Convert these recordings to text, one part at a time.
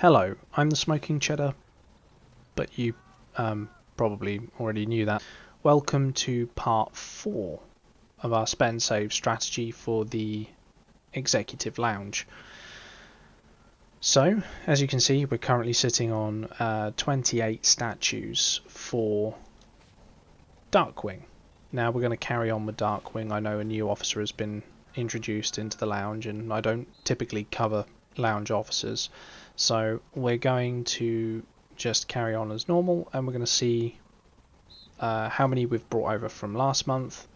Hello, I'm the Smoking Cheddar, but you probably already knew that. Welcome to part 4 of our spend save strategy for the Executive Lounge. So, as you can see, we're currently sitting on 28 statues for Darkwing. Now we're going to carry on with Darkwing. I know a new officer has been introduced into the lounge, and I don't typically cover lounge officers. So we're going to just carry on as normal, and we're going to see how many we've brought over from last month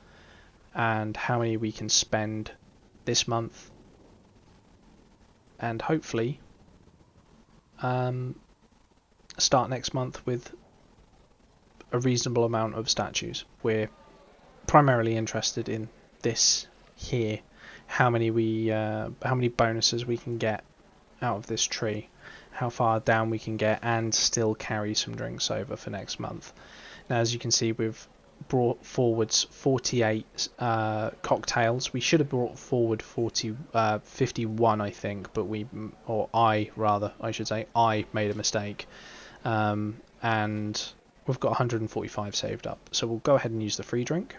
and how many we can spend this month, and hopefully start next month with a reasonable amount of statues. We're primarily interested in this here, how many bonuses we can get out of this tree, how far down we can get, and still carry some drinks over for next month. Now, as you can see, we've brought forwards 48 cocktails. We should have brought forward 51, I think, but I should say, I made a mistake, and we've got 145 saved up. So we'll go ahead and use the free drink.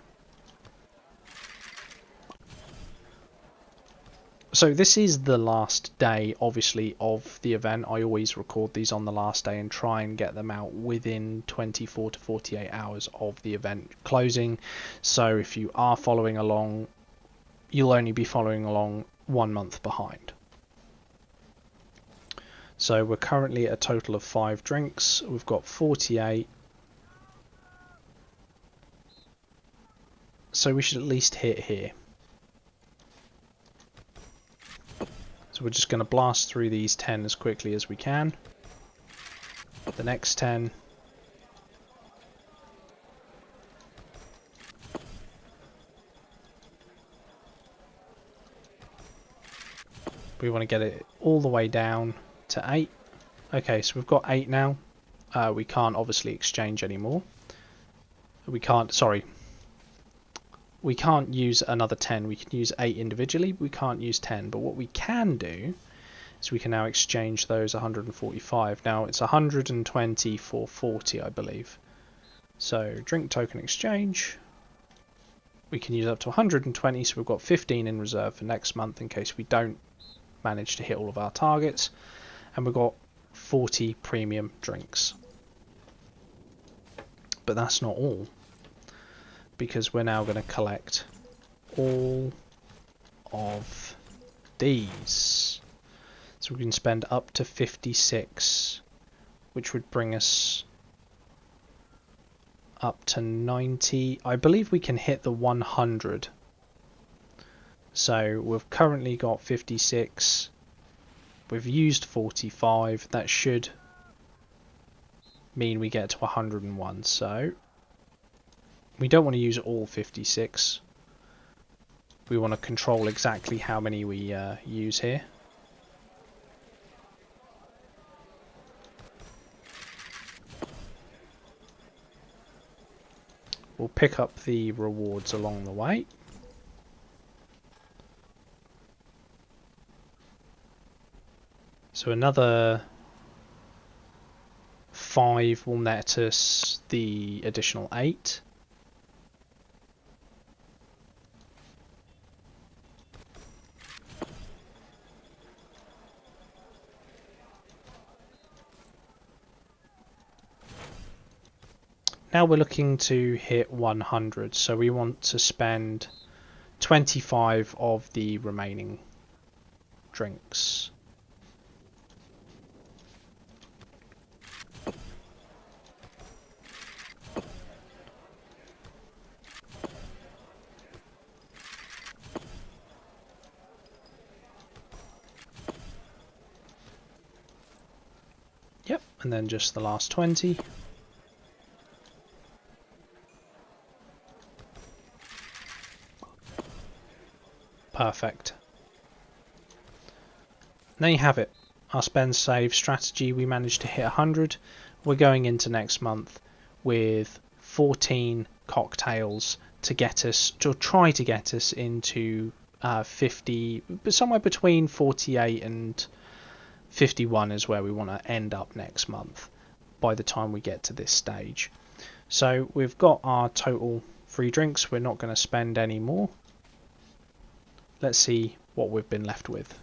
So this is the last day, obviously, of the event. I always record these on the last day and try and get them out within 24 to 48 hours of the event closing. So if you are following along, you'll only be following along 1 month behind. So we're currently at a total of 5 drinks. We've got 48. So we should at least hit here. So we're just going to blast through these 10 as quickly as we can. The next 10. We want to get it all the way down to 8. Okay, so we've got 8 now. We can't obviously exchange anymore. We can't use another 10. We can use 8 individually, but we can't use 10. But what we can do is we can now exchange those 145. Now it's 120 for 40, I believe. So drink token exchange. We can use up to 120, so we've got 15 in reserve for next month in case we don't manage to hit all of our targets. And we've got 40 premium drinks. But that's not all, because we're now going to collect all of these. So we can spend up to 56, which would bring us up to 90. I believe we can hit the 100. So we've currently got 56. We've used 45. That should mean we get to 101. So we don't want to use all 56. We want to control exactly how many we use here. We'll pick up the rewards along the way. So another 5 will net us the additional 8. Now we're looking to hit 100, so we want to spend 25 of the remaining drinks. Yep, and then just the last 20. Perfect. There you have it. Our spend save strategy, we managed to hit 100. We're going into next month with 14 cocktails to try to get us into 50, but somewhere between 48 and 51 is where we want to end up next month by the time we get to this stage. So we've got our total free drinks. We're not going to spend any more. Let's see what we've been left with.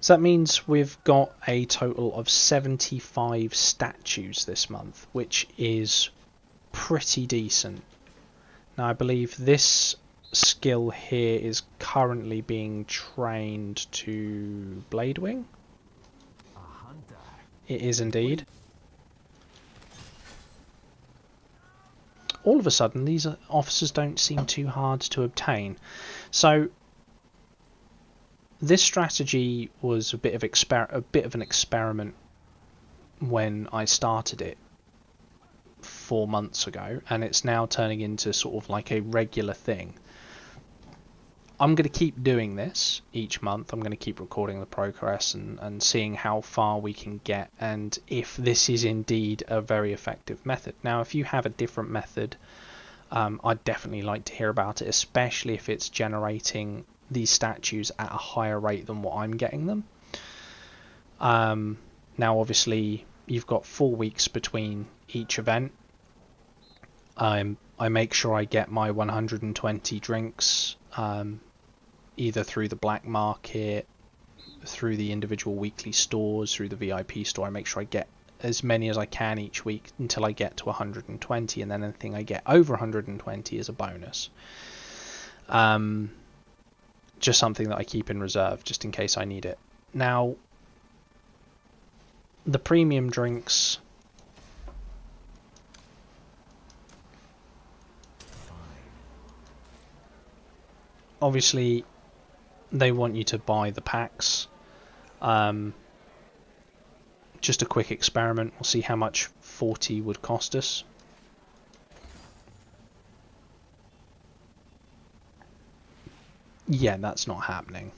So that means we've got a total of 75 statues this month, which is pretty decent. Now I believe this skill here is currently being trained to Blade Wing. It is indeed. All of a sudden these officers don't seem too hard to obtain. So this strategy was a bit of an experiment when I started it 4 months ago, and it's now turning into sort of like a regular thing. I'm going to keep doing this each month. I'm going to keep recording the progress and seeing how far we can get, and if this is indeed a very effective method. Now, if you have a different method, I'd definitely like to hear about it, especially if it's generating these statues at a higher rate than what I'm getting them. Now obviously you've got 4 weeks between each event. I make sure I get my 120 drinks either through the black market, through the individual weekly stores, through the VIP store. I make sure I get as many as I can each week until I get to 120, and then anything I get over 120 is a bonus. Just something that I keep in reserve just in case I need it. Now, the premium drinks, obviously they want you to buy the packs. Just a quick experiment, we'll see how much 40 would cost us. Yeah, that's not happening.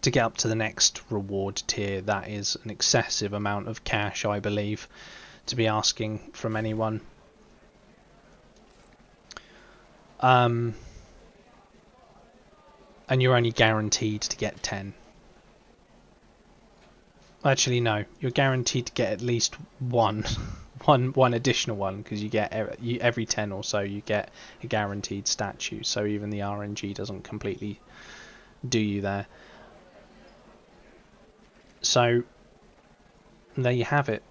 To get up to the next reward tier, that is an excessive amount of cash, I believe, to be asking from anyone. And you're only guaranteed to get 10. Actually, no, you're guaranteed to get at least one additional one, because you get every 10 or so you get a guaranteed statue, so even the RNG doesn't completely do you there. So there you have it.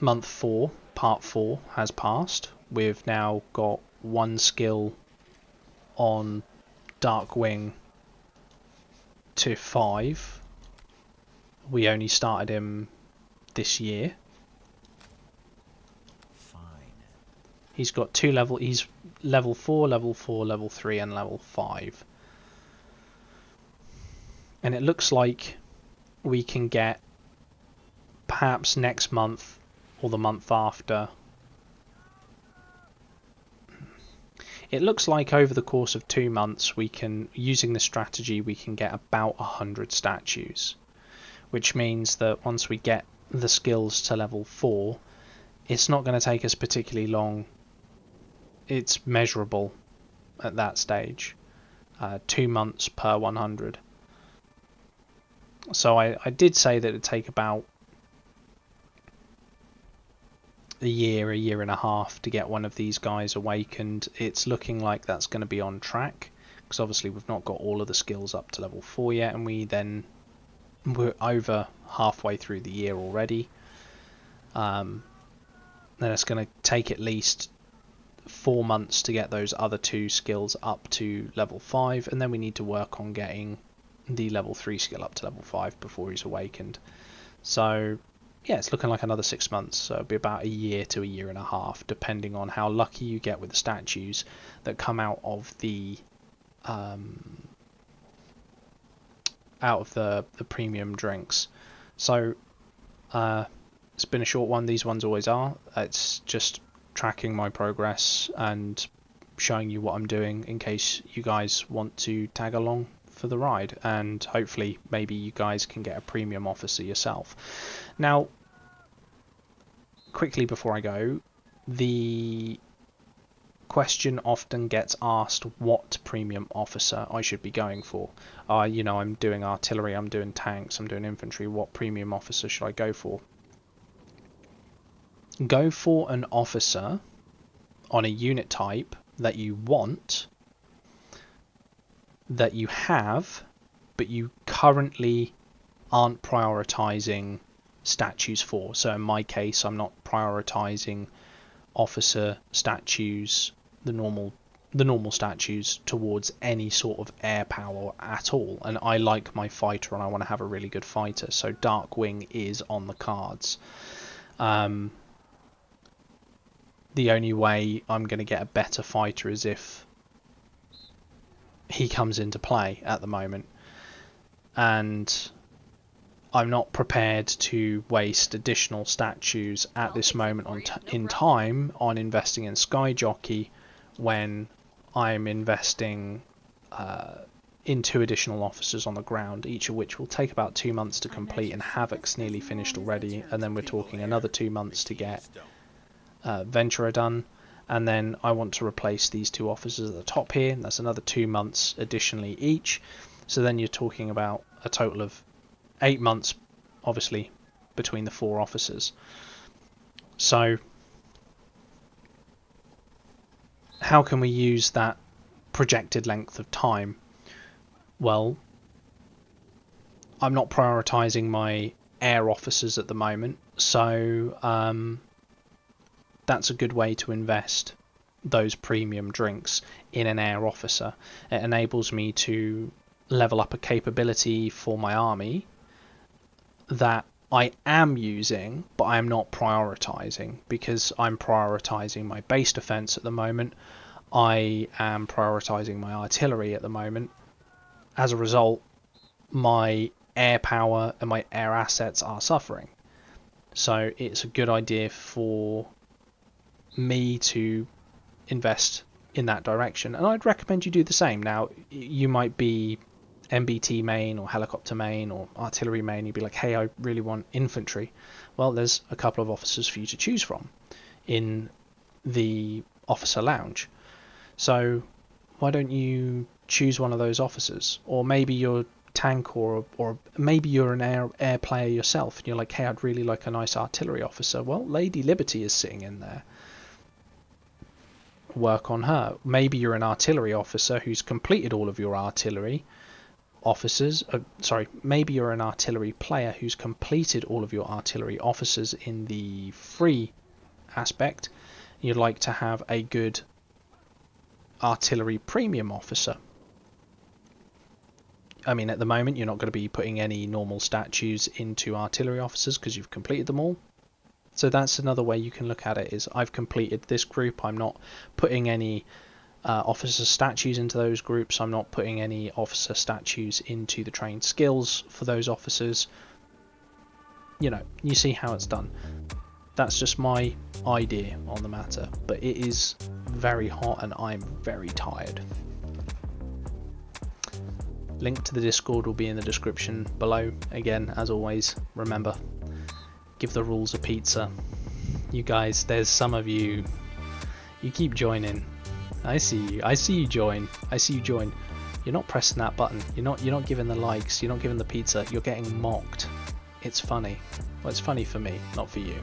Month 4, part 4 has passed. We've now got 1 skill on Dark Wing to 5. We only started him this year. Fine. He's got 2 level. He's level 4, level 4, level 3, and level 5. And it looks like we can get, perhaps next month or the month after. It looks like over the course of 2 months, we can, using this strategy, we can get about 100 statues. Which means that once we get the skills to level 4, it's not going to take us particularly long. It's measurable at that stage. 2 months per 100. So I did say that it'd take about a year and a half to get one of these guys awakened. It's looking like that's going to be on track, because obviously we've not got all of the skills up to level 4 yet, and we're over halfway through the year already. Then it's going to take at least 4 months to get those other 2 skills up to level 5, and then we need to work on getting the level 3 skill up to level 5 before he's awakened. So yeah, it's looking like another 6 months, so it'll be about a year to a year and a half, depending on how lucky you get with the statues that come out of the premium drinks. So it's been a short one. These ones always are. It's just tracking my progress and showing you what I'm doing in case you guys want to tag along for the ride, and hopefully maybe you guys can get a premium officer yourself. Now, quickly before I go, the question often gets asked what premium officer I should be going for. You know, I'm doing artillery, I'm doing tanks, I'm doing infantry. What premium officer should I go for? Go for an officer on a unit type that you want, that you have, but you currently aren't prioritizing statues for. So in my case, I'm not prioritizing officer statues, the normal statues, towards any sort of air power at all. And I like my fighter and I want to have a really good fighter, so Darkwing is on the cards. The only way I'm going to get a better fighter is if he comes into play at the moment, and I'm not prepared to waste additional statues at this moment in time on investing in Sky Jockey when I'm investing in 2 additional officers on the ground, each of which will take about 2 months to complete, and Havoc's nearly finished already, and then we're talking another 2 months to get Venturer done, and then I want to replace these 2 officers at the top here, and that's another 2 months additionally each. So then you're talking about a total of 8 months, obviously, between the 4 officers. So how can we use that projected length of time? Well, I'm not prioritizing my air officers at the moment, so that's a good way to invest those premium drinks in an air officer. It enables me to level up a capability for my army that I am using, but I am not prioritizing, because I'm prioritizing my base defense at the moment. I am prioritizing my artillery at the moment. As a result, my air power and my air assets are suffering. So it's a good idea for me to invest in that direction, and I'd recommend you do the same. Now, you might be MBT main or helicopter main or artillery main. You'd be like, hey, I really want infantry. Well, there's a couple of officers for you to choose from in the officer lounge, so why don't you choose one of those officers? Or maybe you're tank, or maybe you're an air player yourself and you're like, hey, I'd really like a nice artillery officer. Well, Lady Liberty is sitting in there. Work on her. Maybe you're an artillery officer who's completed all of your artillery officers. Maybe you're an artillery player who's completed all of your artillery officers in the free aspect. You'd like to have a good artillery premium officer. I mean, at the moment you're not going to be putting any normal statues into artillery officers because you've completed them all. So that's another way you can look at it, is I've completed this group, I'm not putting any officer statues into those groups, I'm not putting any officer statues into the trained skills for those officers. You know, you see how it's done. That's just my idea on the matter, but it is very hot and I'm very tired. Link to the Discord will be in the description below. Again, as always, remember, give the rules a pizza. You guys, there's some of you, you keep joining. I see you join. You're not pressing that button. You're not giving the likes. You're not giving the pizza. You're getting mocked. It's funny. Well, it's funny for me, not for you.